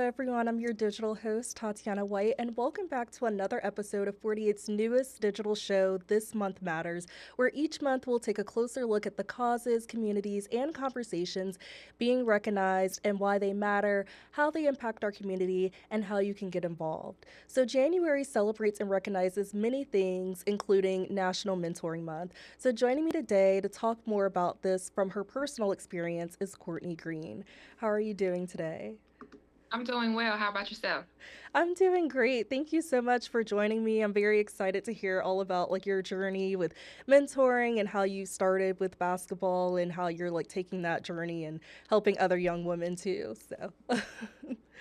everyone. I'm your digital host, Tatiana White, and welcome back to another episode of 48's newest digital show, This Month Matters, where each month we'll take a closer look at the causes, communities, and conversations being recognized and why they matter, how they impact our community, and how you can get involved. So, January celebrates and recognizes many things, including National Mentoring Month. So, joining me today to talk more about this from her personal experience is Courtney Green. How are you doing today? I'm doing well. How about yourself? I'm doing great. Thank you so much for joining me. I'm very excited to hear all about like your journey with mentoring and how you started with basketball and how you're like taking that journey and helping other young women too. So,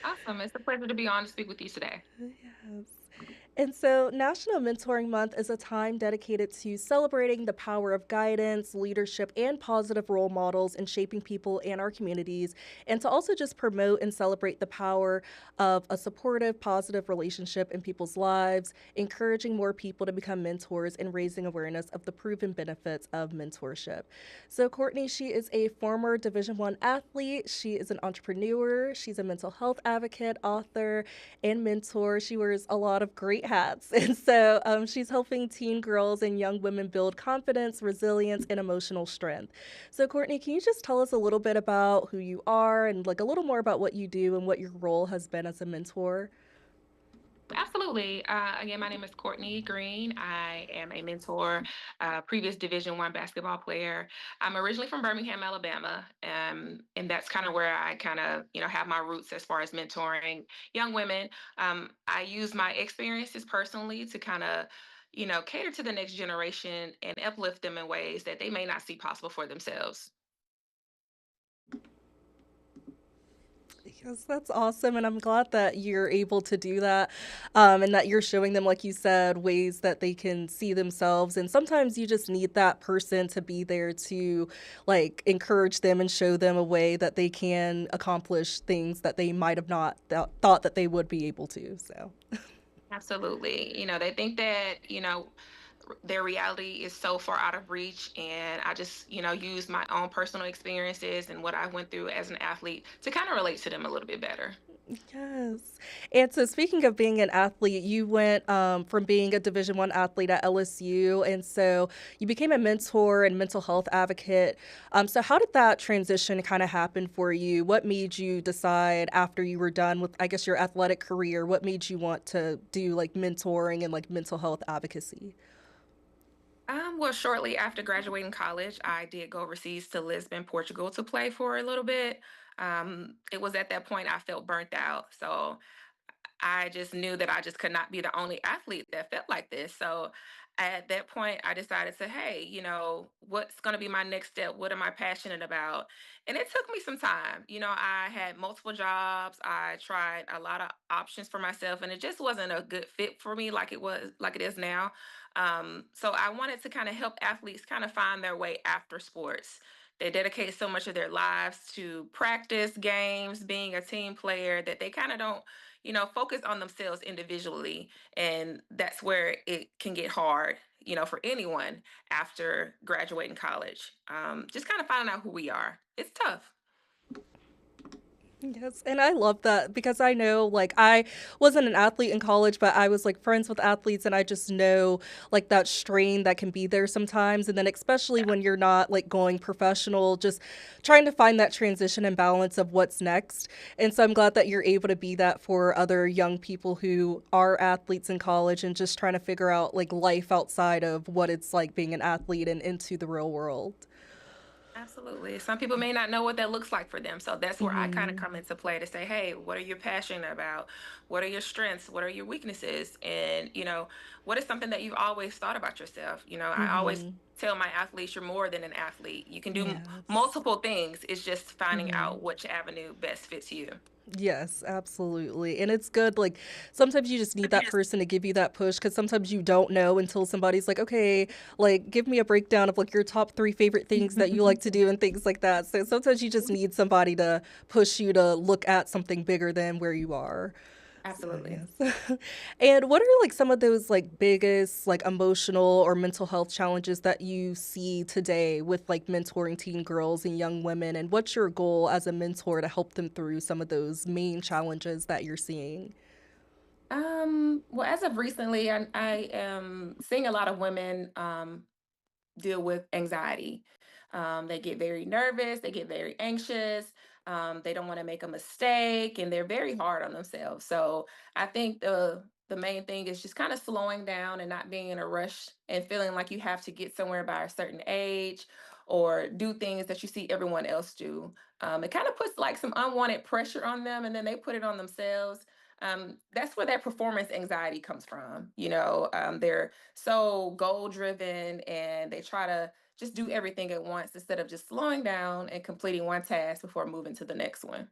Awesome. It's a pleasure to be on to speak with you today. yes. And so, National Mentoring Month is a time dedicated to celebrating the power of guidance, leadership, and positive role models in shaping people and our communities, and to also just promote and celebrate the power of a supportive, positive relationship in people's lives, encouraging more people to become mentors and raising awareness of the proven benefits of mentorship. So, Courtney, she is a former Division One athlete. She is an entrepreneur. She's a mental health advocate, author, and mentor. She wears a lot of great hats. And so she's helping teen girls and young women build confidence, resilience, and emotional strength. So, Courtney, can you just tell us a little bit about who you are and like a little more about what you do and what your role has been as a mentor? Absolutely. Again, my name is Courtney Green. I am a mentor, previous Division One basketball player. I'm originally from Birmingham, Alabama, and that's kind of where I kind of have my roots as far as mentoring young women. I use my experiences personally to kind of cater to the next generation and uplift them in ways that they may not see possible for themselves. Yes, that's awesome. And I'm glad that you're able to do that and that you're showing them, like you said, ways that they can see themselves. And sometimes you just need that person to be there to like encourage them and show them a way that they can accomplish things that they might have not thought that they would be able to. So. Absolutely. They think that, their reality is so far out of reach. And I just, use my own personal experiences and what I went through as an athlete to kind of relate to them a little bit better. Yes. And so speaking of being an athlete, you went from being a Division One athlete at LSU, and so you became a mentor and mental health advocate. So how did that transition kind of happen for you? What made you decide after you were done with, I guess, your athletic career? What made you want to do like mentoring and like mental health advocacy? Well, shortly after graduating college, I did go overseas to Lisbon, Portugal to play for a little bit. It was at that point I felt burnt out. So I just knew that I just could not be the only athlete that felt like this. So at that point, I decided to, hey, what's going to be my next step? What am I passionate about? And it took me some time. I had multiple jobs. I tried a lot of options for myself, and it just wasn't a good fit for me like it is now. So I wanted to kind of help athletes kind of find their way after sports. They dedicate so much of their lives to practice, games, being a team player that they kind of don't focus on themselves individually. And that's where it can get hard, for anyone after graduating college. Just kind of finding out who we are. It's tough. Yes, and I love that because I know like I wasn't an athlete in college, but I was like friends with athletes and I just know like that strain that can be there sometimes and then especially Yeah. when you're not like going professional, just trying to find that transition and balance of what's next. And so I'm glad that you're able to be that for other young people who are athletes in college and just trying to figure out like life outside of what it's like being an athlete and into the real world. Absolutely. Some people may not know what that looks like for them. So that's where I kind of Mhm. come into play to say, hey, what are you passionate about? What are your strengths? What are your weaknesses? And, what is something that you've always thought about yourself? I always Mhm. tell my athletes, you're more than an athlete. You can do Yes. multiple things. It's just finding Mhm. out which avenue best fits you. Yes, absolutely. And it's good. Like, sometimes you just need that person to give you that push because sometimes you don't know until somebody's like, okay, like, give me a breakdown of like your top three favorite things that you like to do and things like that. So sometimes you just need somebody to push you to look at something bigger than where you are. So Absolutely. yes. And what are like some of those like biggest like emotional or mental health challenges that you see today with like mentoring teen girls and young women? And what's your goal as a mentor to help them through some of those main challenges that you're seeing? Well, as of recently, I am seeing a lot of women deal with anxiety. They get very nervous, they get very anxious, they don't want to make a mistake, and they're very hard on themselves. So I think the main thing is just kind of slowing down and not being in a rush and feeling like you have to get somewhere by a certain age or do things that you see everyone else do. It kind of puts like some unwanted pressure on them, and then they put it on themselves. That's where that performance anxiety comes from. They're so goal driven and they try to just do everything at once instead of just slowing down and completing one task before moving to the next one.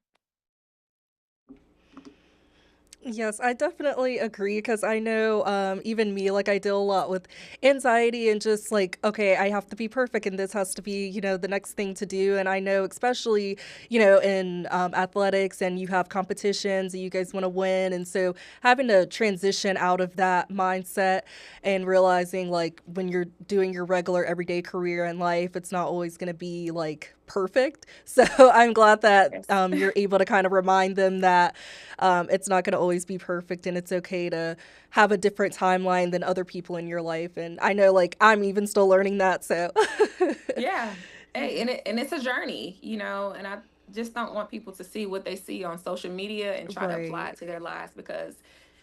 Yes, I definitely agree because I know even me, like I deal a lot with anxiety and just like, okay, I have to be perfect and this has to be, the next thing to do. And I know, especially, in athletics and you have competitions and you guys want to win. And so having to transition out of that mindset and realizing like when you're doing your regular everyday career in life, it's not always going to be like perfect. So I'm glad that Yes. you're able to kind of remind them that it's not going to always be perfect and it's okay to have a different timeline than other people in your life. And I know, like, I'm even still learning that. So, Yeah. Hey, and it's a journey, and I just don't want people to see what they see on social media and try to apply right. it to their lives because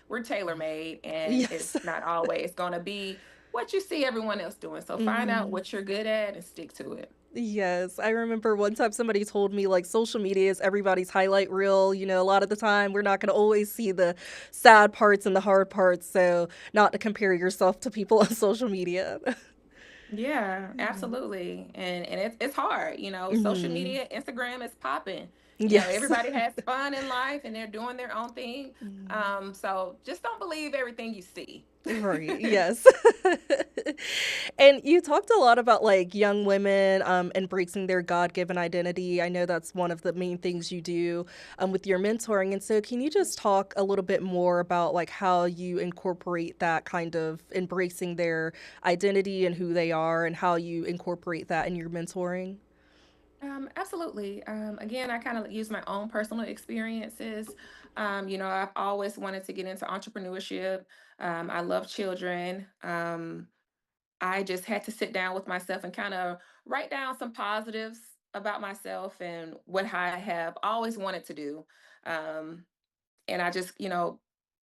we're tailor made and Yes. it's not always going to be what you see everyone else doing. So find out Mhm. what you're good at and stick to it. Yes, I remember one time somebody told me like social media is everybody's highlight reel. A lot of the time we're not going to always see the sad parts and the hard parts. So, not to compare yourself to people on social media. Yeah, absolutely. And it's hard, social Mhm. media, Instagram is popping. Yes. Everybody has fun in life and they're doing their own thing. So just don't believe everything you see. Right. Yes. And you talked a lot about like young women embracing their God-given identity. I know that's one of the main things you do with your mentoring. And so can you just talk a little bit more about like how you incorporate that kind of embracing their identity and who they are and how you incorporate that in your mentoring? Absolutely. Again, I kind of use my own personal experiences. I've always wanted to get into entrepreneurship. I love children. I just had to sit down with myself and kind of write down some positives about myself and what I have always wanted to do. Um, and I just,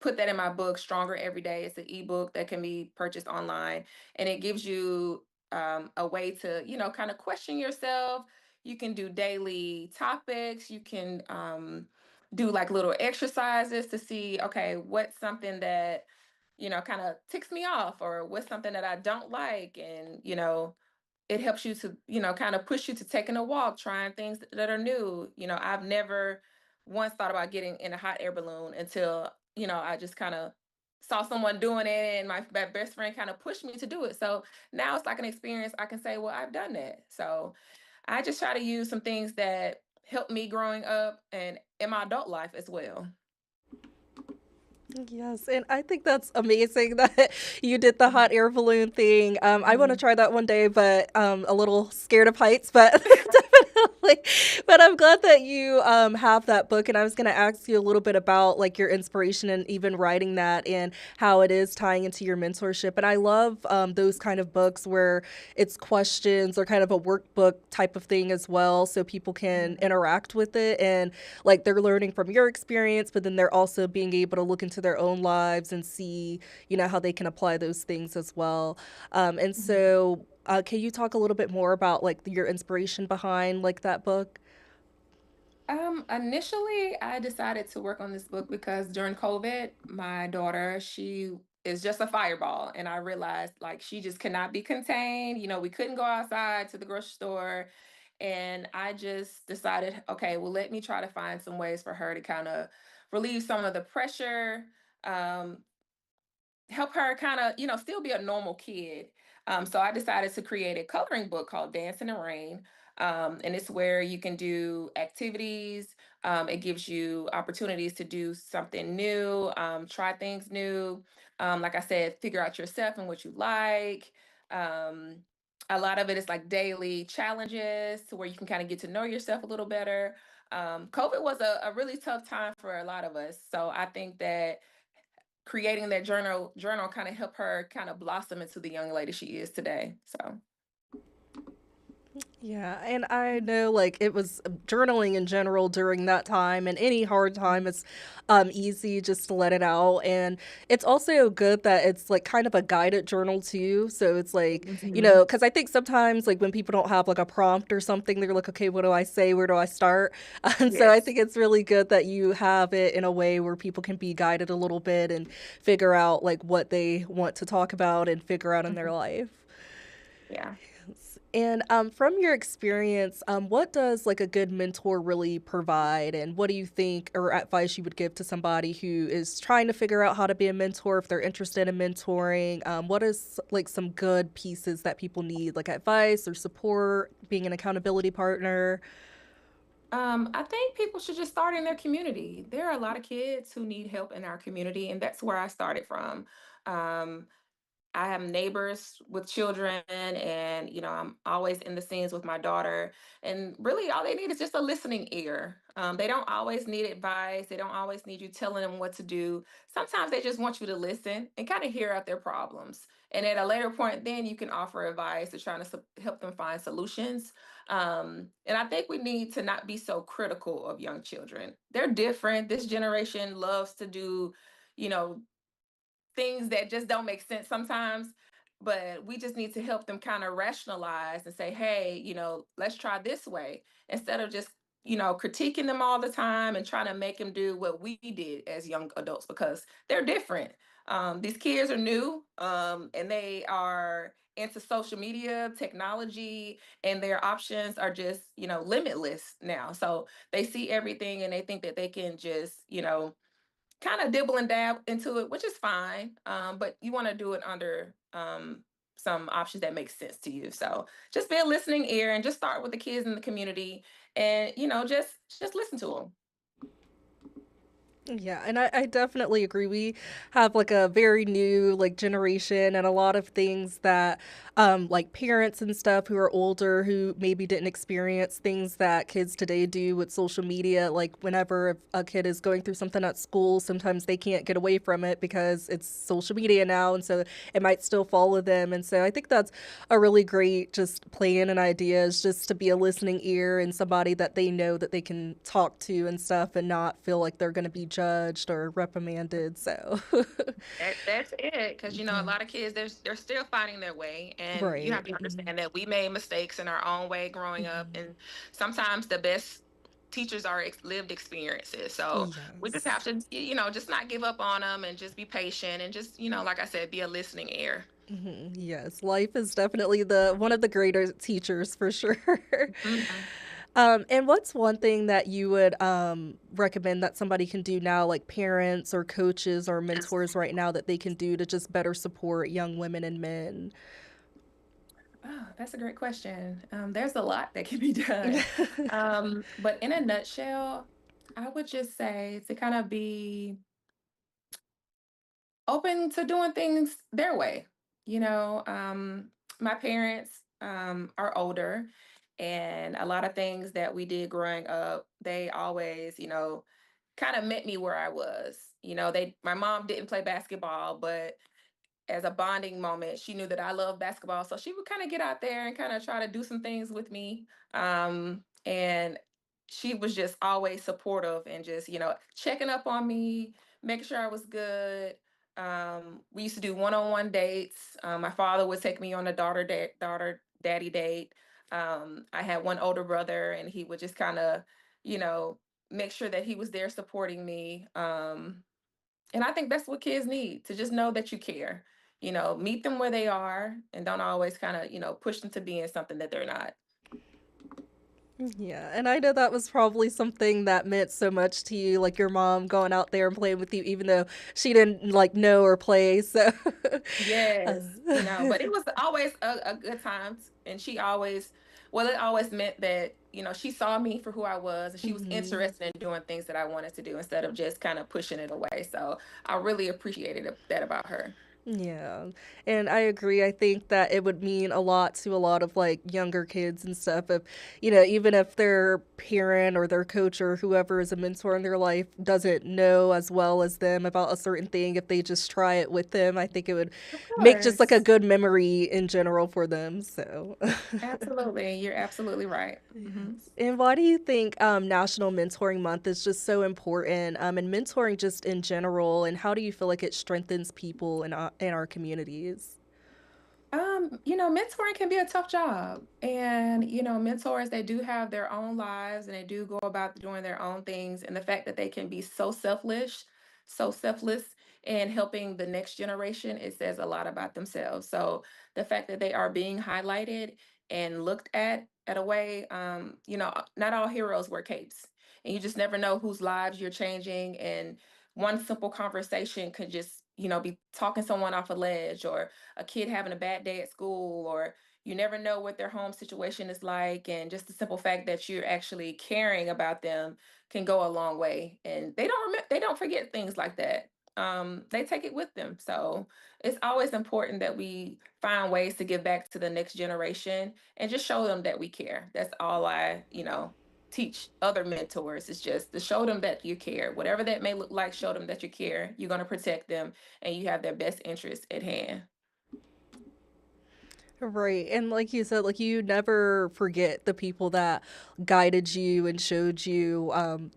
put that in my book, Stronger Every Day. It's an ebook that can be purchased online, and it gives you a way to, kind of question yourself. You can do daily topics. You can do like little exercises to see, okay, what's something that kind of ticks me off, or what's something that I don't like, and it helps you to kind of push you to taking a walk, trying things that are new. I've never once thought about getting in a hot air balloon until I just kind of saw someone doing it, and my best friend kind of pushed me to do it. So now it's like an experience. I can say, well, I've done that. So I just try to use some things that helped me growing up and in my adult life as well. Yes, and I think that's amazing that you did the hot air balloon thing. I want to Mhm. try that one day, but a little scared of heights, but definitely. But I'm glad that you have that book, and I was going to ask you a little bit about like your inspiration and even writing that and how it is tying into your mentorship. And I love those kind of books where it's questions or kind of a workbook type of thing as well, so people can Mhm. interact with it and like they're learning from your experience, but then they're also being able to look into their own lives and see, how they can apply those things as well. And Mhm. so, can you talk a little bit more about like your inspiration behind like that book? Initially, I decided to work on this book because during COVID, my daughter, she is just a fireball. And I realized like she just cannot be contained. We couldn't go outside to the grocery store. And I just decided, okay, well, let me try to find some ways for her to kind of relieve some of the pressure. Um, Help her kind of, still be a normal kid. So I decided to create a coloring book called Dance in the Rain. And it's where you can do activities. It gives you opportunities to do something new, try things new. Like I said, figure out yourself and what you like. Um, a lot of it is like daily challenges to where you can kind of get to know yourself a little better. COVID was a really tough time for a lot of us. So I think that creating that journal kind of helped her kind of blossom into the young lady she is today. So Yeah, and I know like it was journaling in general during that time and any hard time it's easy just to let it out, and it's also good that it's like kind of a guided journal too. So it's like, Mhm. cuz I think sometimes like when people don't have like a prompt or something, they're like, okay, what do I say? Where do I start? And so I Yes. think it's really good that you have it in a way where people can be guided a little bit and figure out like what they want to talk about and figure out in their Mhm. life. Yeah. And from your experience, what does like a good mentor really provide, and what do you think or advice you would give to somebody who is trying to figure out how to be a mentor if they're interested in mentoring? What is like some good pieces that people need, like advice or support, being an accountability partner? I think people should just start in their community. There are a lot of kids who need help in our community, and that's where I started from. Um, I have neighbors with children, and I'm always in the scenes with my daughter. And really, all they need is just a listening ear. They don't always need advice. They don't always need you telling them what to do. Sometimes they just want you to listen and kind of hear out their problems. And at a later point, then you can offer advice to try to help them find solutions. And I think we need to not be so critical of young children. They're different. This generation loves to do, you know, things that just don't make sense sometimes, but we just need to help them kind of rationalize and say, hey, let's try this way, instead of just critiquing them all the time and trying to make them do what we did as young adults, because they're different. These kids are new, and they are into social media technology, and their options are just limitless now. So they see everything and they think that they can just kind of dibble and dab into it, which is fine. But you want to do it under some options that make sense to you. So just be a listening ear and just start with the kids in the community, and just listen to them. Yeah, and I definitely agree. We have like a very new like generation and a lot of things that like parents and stuff who are older who maybe didn't experience things that kids today do with social media. Like whenever a kid is going through something at school, sometimes they can't get away from it because it's social media now, and so it might still follow them. And so I think that's a really great just plan and idea, is just to be a listening ear and somebody that they know that they can talk to and stuff and not feel like they're going to be judged or reprimanded. So, That's it, because a yeah. lot of kids, they're still finding their way, and you have Right. to understand that we made mistakes in our own way growing up, and sometimes the best teachers are lived experiences. So we just have Yes. to, just not give up on them, and just be patient, and just, like I said, be a listening ear. Yes, life is definitely the one of the greater teachers for sure. Mhm. And what's one thing that you would recommend that somebody can do now, like parents or coaches or mentors right now, that they can do to just better support young women and men? Oh, that's a great question. There's a lot that can be done. But in a nutshell, I would just say to kind of be open to doing things their way. My parents are older, and a lot of things that we did growing up, they always, kind of met me where I was. My mom didn't play basketball, but as a bonding moment, she knew that I love basketball. So she would kind of get out there and kind of try to do some things with me. And she was just always supportive and just, checking up on me, making sure I was good. We used to do one-on-one dates. My father would take me on a daughter daddy date. I had one older brother, and he would just kind of, you know, make sure that he was there supporting me. And I think that's what kids need, to just know that you care. Meet them where they are, and don't always kind of, push them to being something that they're not. Yeah, and I know that was probably something that meant so much to you, like your mom going out there and playing with you, even though she didn't like know or play. So, uh, Yes, but it was always a good time. And she always Well, it always meant that, she saw me for who I was and she was Mhm. interested in doing things that I wanted to do instead of just kind of pushing it away. So I really appreciated that about her. Yeah. And I agree. I think that it would mean a lot to a lot of like younger kids and stuff if, even if their parent or their coach or whoever is a mentor in their life doesn't know as well as them about a certain thing, if they just try it with them, I think it would Of make just like a course. good memory in general for them. So, Absolutely. You're absolutely right. Hmm. yes. And why do you think National Mentoring Month is just so important, and mentoring just in general? And how do you feel like it strengthens people in our communities? Mentoring can be a tough job. And, mentors, they do have their own lives and they do go about doing their own things. And the fact that they can be so selfless in helping the next generation, it says a lot about themselves. So the fact that they are being highlighted and looked at a way, not all heroes wear capes. And you just never know whose lives you're changing. And one simple conversation could just, be talking someone off a ledge, or a kid having a bad day at school, or you never know what their home situation is like, and just the simple fact that you're actually caring about them can go a long way, and they don't forget things like that. They take it with them. So it's always important that we find ways to give back to the next generation and just show them that we care. That's all I teach other mentors, is just to show them that you care, whatever that may look like. Show them that you care, you're going to protect them, and you have their best interests at hand. Right. And like you said, like you never forget the people that guided you and showed you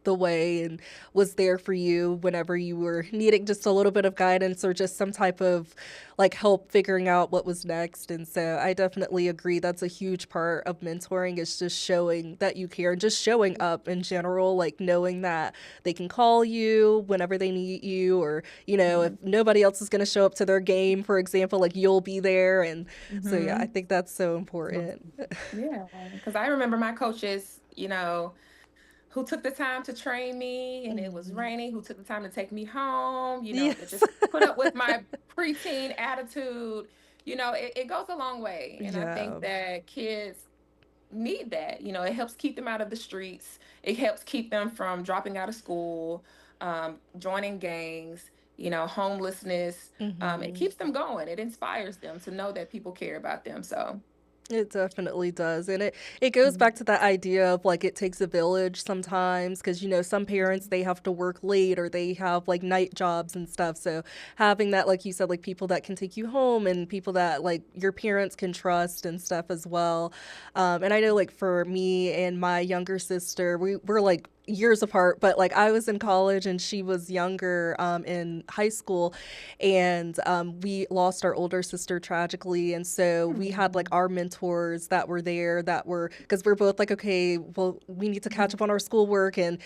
the way and was there for you whenever you were needing just a little bit of guidance or just some type of like help figuring out what was next. And so I definitely agree. That's a huge part of mentoring is just showing that you care and just showing up in general, like knowing that they can call you whenever they need you or, if nobody else is going to show up to their game, for example, like you'll be there. And so yeah, I Mm-hmm. think that's so important. Yeah, because I remember my coaches, who took the time to train me and it was Mhm. raining, who took the time to take me home, that Yes. just put up with my preteen attitude. It goes a long way. And I think Yeah. that kids need that. It helps keep them out of the streets, it helps keep them from dropping out of school, joining gangs, homelessness. It Mhm. keeps them going, it inspires them to know that people care about them. So, It definitely does. And it goes back to that idea of like it takes a village sometimes because, some parents, they have to work late or they have like night jobs and stuff. So having that, like you said, like people that can take you home and people that like your parents can trust and stuff as well. And I know like for me and my younger sister, we're like years apart, but like I was in college and she was younger in high school, and we lost our older sister tragically, and so we had like our mentors that were there that were because we're both like, okay, well, we need to catch up on our schoolwork, and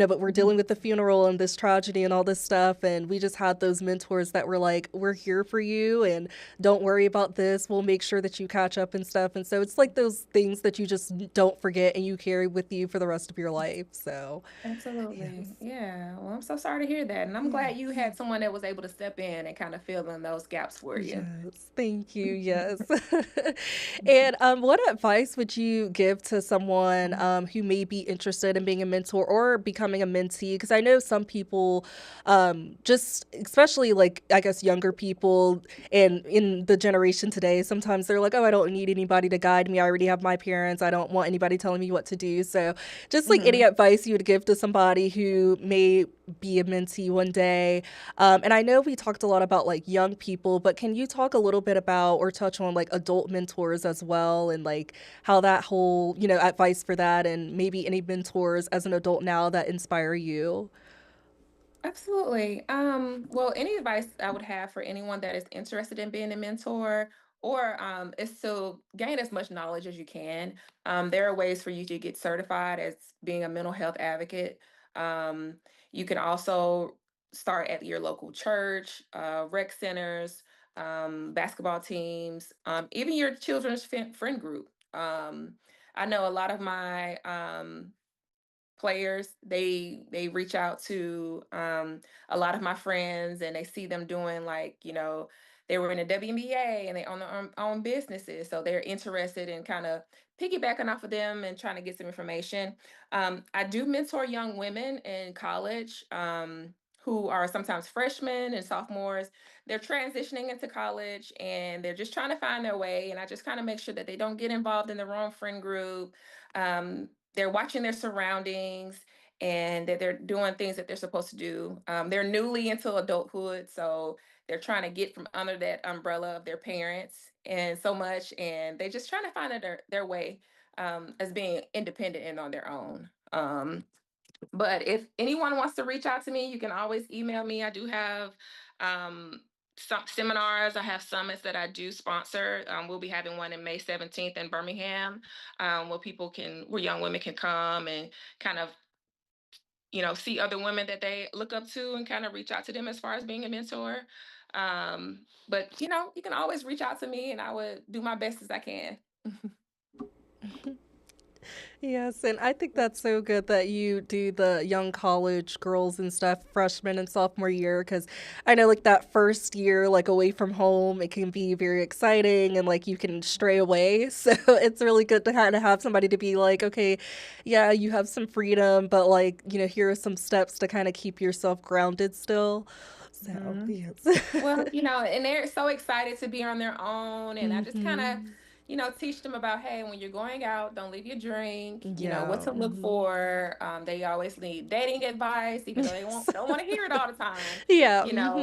but we're dealing with the funeral and this tragedy and all this stuff, and we just had those mentors that were like, we're here for you and don't worry about this, we'll make sure that you catch up and stuff. And so it's like those things that you just don't forget and you carry with you for the rest of your life. So absolutely. yes. Yeah. Well, I'm so sorry to hear that. And I'm glad you had someone that was able to step in and kind of fill in those gaps for you. Yes, thank you. Yes. And what advice would you give to someone who may be interested in being a mentor or becoming a mentee? Because I know some people, just especially like I guess younger people and in the generation today, sometimes they're like, oh, I don't need anybody to guide me. I already have my parents. I don't want anybody telling me what to do. So, just like any Hmm. advice you would give to somebody who may be a mentee one day, and I know we talked a lot about like young people, but can you talk a little bit about or touch on like adult mentors as well and like how that whole, advice for that and maybe any mentors as an adult now that inspire you? Absolutely. Well, any advice I would have for anyone that is interested in being a mentor or is to gain as much knowledge as you can. There are ways for you to get certified as being a mental health advocate. Um, you can also start at your local church, rec centers, basketball teams, even your children's friend group. I know a lot of my players, they reach out to a lot of my friends and they see them doing, like, they were in a WNBA and they own their own businesses. So they're interested in kind of piggybacking off of them and trying to get some information. I do mentor young women in college who are sometimes freshmen and sophomores. They're transitioning into college and they're just trying to find their way. And I just kind of make sure that they don't get involved in the wrong friend group. They're watching their surroundings and that they're doing things that they're supposed to do. They're newly into adulthood, so they're trying to get from under that umbrella of their parents and so much, and they just trying to find their way as being independent and on their own. But if anyone wants to reach out to me, you can always email me. I do have um, some seminars. I have summits that I do sponsor. We'll be having one in May 17th in Birmingham, where young women can come and kind of see other women that they look up to and kind of reach out to them as far as being a mentor. But you can always reach out to me and I would do my best as I can. Yes, and I think that's so good that you do the young college girls and stuff, freshman and sophomore year, because I know like that first year, like away from home, it can be very exciting and like you can stray away. So it's really good to kind of have somebody to be like, okay, yeah, you have some freedom, but like, here are some steps to kind of keep yourself grounded still. So, Mhm. yes. Well, and they're so excited to be on their own. And I just kind of, Mm-hmm. teach them about, hey, when you're going out, don't leave your drink, what Yeah. to look Mm-hmm. for. They always need dating advice, even though they Yes. don't want to hear it all the time. Yeah. You know,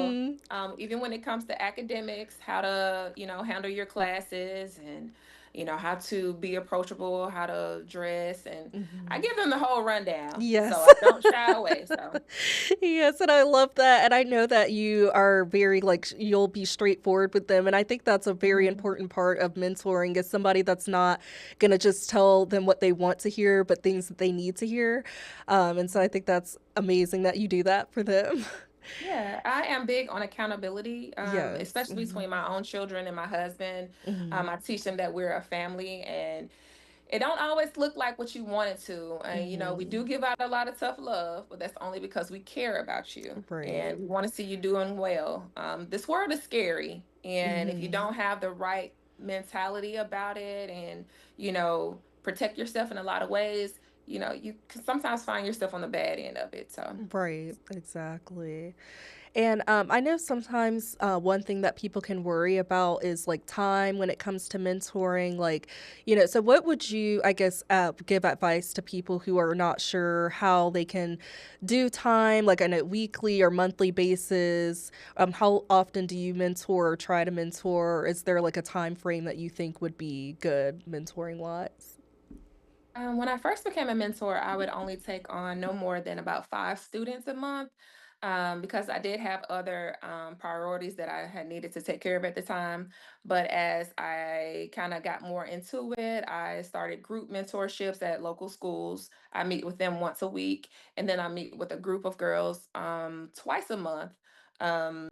Mm-hmm. even when it comes to academics, how to, handle your classes and, how to be approachable, how to dress. And I Mm-hmm. give them the whole rundown. So Yes. I don't shy away. So. Yes, and I love that. And I know that you are very like you'll be straightforward with them. And I think that's a very Mhm. important part of mentoring is somebody that's not gonna just tell them what they want to hear, but things that they need to hear. And so I think that's amazing that you do that for them. Yeah, I am big on accountability, Yes. especially between my own children and my husband. Hmm. I teach them that we're a family and it don't always look like what you want it to. And, we Hmm. do give out a lot of tough love, but that's only because we care about you Right. and we want to see you doing well. This world is scary. And if you Hmm. don't have the right mentality about it and, protect yourself in a lot of ways, you can sometimes find yourself on the bad end of it. So. Right. Exactly. And I know sometimes one thing that people can worry about is like time when it comes to mentoring. Like, so what would you, I guess, give advice to people who are not sure how they can do time, like on a weekly or monthly basis? How often do you mentor or try to mentor? Or is there like a time frame that you think would be good mentoring wise? When I first became a mentor, I would only take on no more than about 5 students a month because I did have other priorities that I had needed to take care of at the time. But as I kind of got more into it, I started group mentorships at local schools. I meet with them once a week, and then I meet with a group of girls twice a month. Um,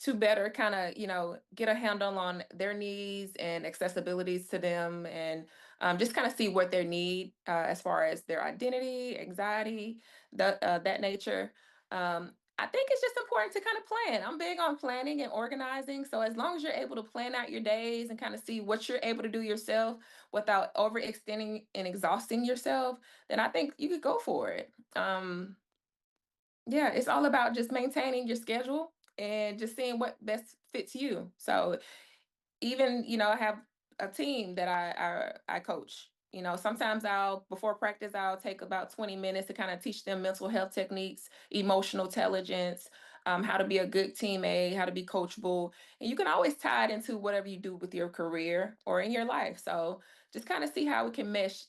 to better kind of get a handle on their needs and accessibilities to them and just kind of see what they need as far as their identity, anxiety, that nature. I think it's just important to kind of plan. I'm big on planning and organizing. So as long as you're able to plan out your days and kind of see what you're able to do yourself without overextending and exhausting yourself, then I think you could go for it. Yeah, it's all about just maintaining your schedule and just seeing what best fits you. So even I have a team that I coach. Sometimes I'll before practice I'll take about 20 minutes to kind of teach them mental health techniques, emotional intelligence, how to be a good teammate, how to be coachable, and you can always tie it into whatever you do with your career or in your life. So just kind of see how we can mesh,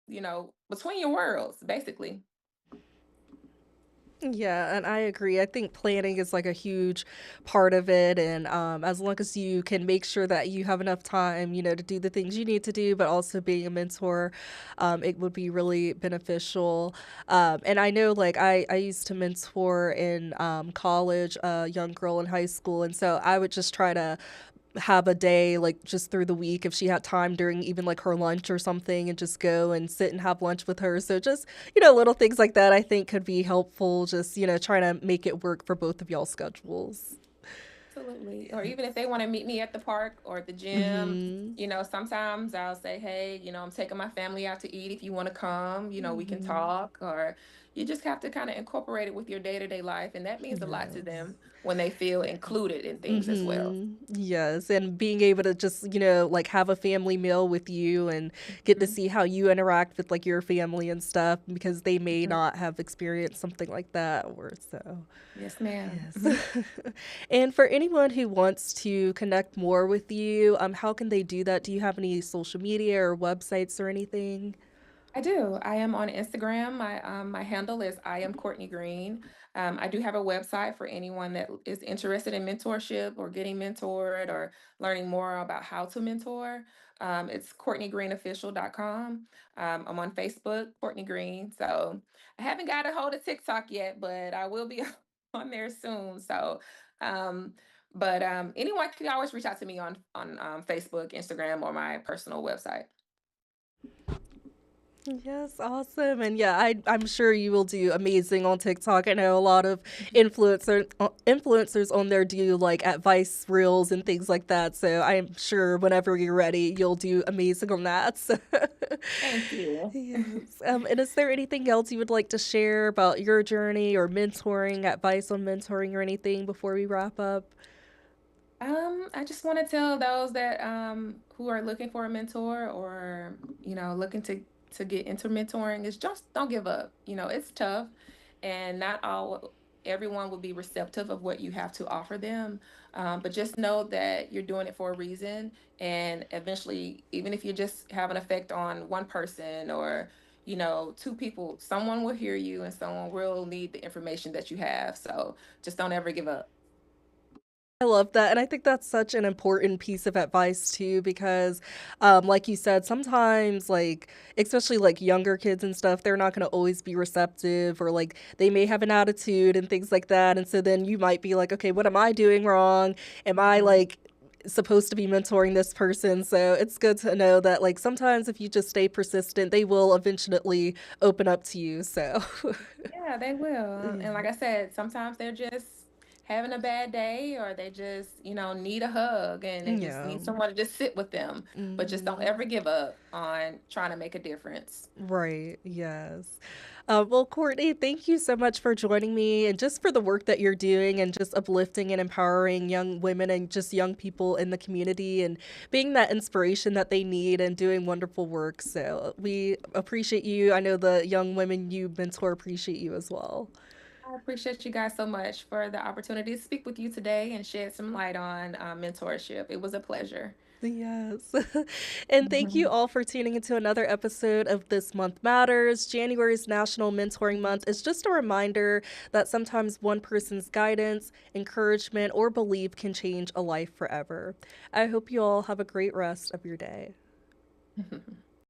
between your worlds, basically. Yeah, and I agree. I think planning is like a huge part of it. And as long as you can make sure that you have enough time, to do the things you need to do, but also being a mentor, it would be really beneficial. And I know like I used to mentor in college, a young girl in high school. And so I would just try to have a day like just through the week if she had time during even like her lunch or something and just go and sit and have lunch with her. So just, little things like that I think could be helpful just, trying to make it work for both of y'all's schedules. Absolutely. Or even if they want to meet me at the park or at the gym, Mhm. sometimes I'll say, hey, I'm taking my family out to eat. If you want to come, we can Mhm. talk. Or you just have to kind of incorporate it with your day-to-day life. And that means a lot to Yes. them when they feel included in things as well. Yes, and being able to just, like have a family meal with you and get to Mhm. see how you interact with like your family and stuff because they may Mhm. not have experienced something like that or so. Yes, ma'am. Yes. And for anyone who wants to connect more with you, how can they do that? Do you have any social media or websites or anything? I do. I am on Instagram. My handle is I am Courtney Green. I do have a website for anyone that is interested in mentorship or getting mentored or learning more about how to mentor. It's CourtneyGreenOfficial.com. I'm on Facebook, Courtney Green. So I haven't got a hold of TikTok yet, but I will be on there soon. So, um, but anyone can always reach out to me on Facebook, Instagram, or my personal website. Yes, awesome. And yeah, I'm sure you will do amazing on TikTok. I know a lot of influencers on there do like advice reels and things like that. So I'm sure whenever you're ready, you'll do amazing on that. So Thank you. yes. And is there anything else you would like to share about your journey or mentoring, advice on mentoring or anything before we wrap up? I just want to tell those that who are looking for a mentor or looking to get into mentoring is just don't give up. It's tough and not all everyone will be receptive of what you have to offer them. But just know that you're doing it for a reason and eventually even if you just have an effect on one person or two people, someone will hear you and someone will need the information that you have. So just don't ever give up. I love that. And I think that's such an important piece of advice too, because like you said, sometimes like especially like younger kids and stuff, they're not gonna always be receptive or like they may have an attitude and things like that. And so then you might be like, okay, what am I doing wrong? Am I Mhm. like supposed to be mentoring this person? So it's good to know that like sometimes if you just stay persistent, they will eventually open up to you. So Yeah, they will. And like I said, sometimes they're just having a bad day or they just, need a hug and they just yeah. need someone to just sit with them. But just don't Hmm. ever give up on trying to make a difference. Right, yes. Well, Courtney, thank you so much for joining me and just for the work that you're doing and just uplifting and empowering young women and just young people in the community and being that inspiration that they need and doing wonderful work. So we appreciate you. I know the young women you mentor appreciate you as well. I appreciate you guys so much for the opportunity to speak with you today and shed some light on mentorship. It was a pleasure. Yes. And thank you all for tuning into another episode of This Month Matters. January's National Mentoring Month is just a reminder that sometimes one person's guidance, encouragement, or belief can change a life forever. I hope you all have a great rest of your day.